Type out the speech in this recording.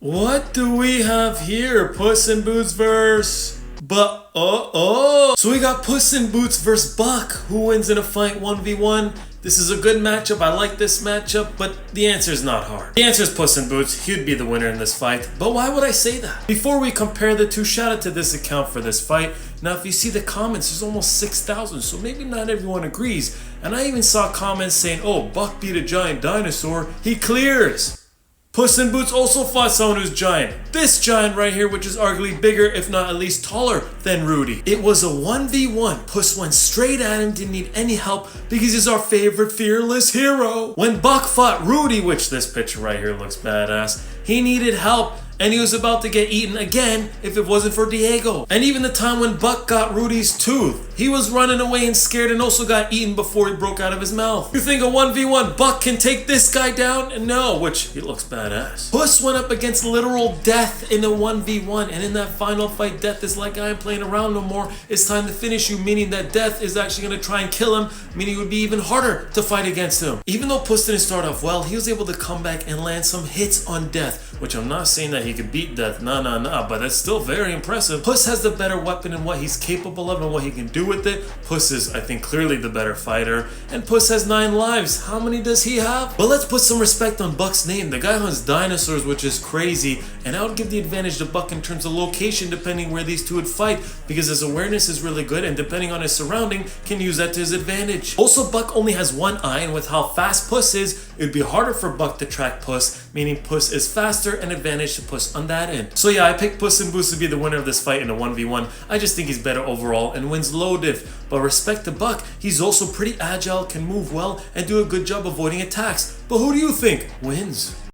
What do we have here? Puss in Boots versus So we got Puss in Boots versus Buck. Who wins in a fight 1v1? This is a good matchup. I like this matchup, but the answer is not hard. The answer is Puss in Boots. He'd be the winner in this fight. But why would I say that? Before we compare the two, shout out to this account for this fight. Now, if you see the comments, there's almost 6,000, so maybe not everyone agrees. And I even saw comments saying, oh, Buck beat a giant dinosaur. He clears. Puss in Boots also fought someone who's giant. This giant right here, which is arguably bigger, if not at least taller than Rudy. It was a 1v1. Puss went straight at him, didn't need any help because he's our favorite fearless hero. When Buck fought Rudy, which this picture right here looks badass, he needed help and he was about to get eaten again if it wasn't for Diego. And even the time when Buck got Rudy's tooth, he was running away and scared and also got eaten before he broke out of his mouth. You think a 1v1 Buck can take this guy down? No, which he looks badass. Puss went up against literal death in a 1v1, and in that final fight, death is like, I ain't playing around no more. It's time to finish you, meaning that death is actually gonna try and kill him, meaning it would be even harder to fight against him. Even though Puss didn't start off well, he was able to come back and land some hits on death, which I'm not saying that he could beat death, nah, but that's still very impressive. Puss has the better weapon and what he's capable of and what he can do with it. Puss is, I think, clearly the better fighter, and Puss has 9 lives. How many does he have? But let's put some respect on Buck's name. The guy hunts dinosaurs, which is crazy, and I would give the advantage to Buck in terms of location depending where these two would fight, because his awareness is really good, and depending on his surrounding, can use that to his advantage. Also, Buck only has 1 eye, and with how fast Puss is, it would be harder for Buck to track Puss, meaning Puss is faster and advantage to Puss on that end. So yeah, I picked Puss in Boots to be the winner of this fight in a 1v1. I just think he's better overall and wins low diff. But respect to Buck, he's also pretty agile, can move well, and do a good job avoiding attacks. But who do you think wins?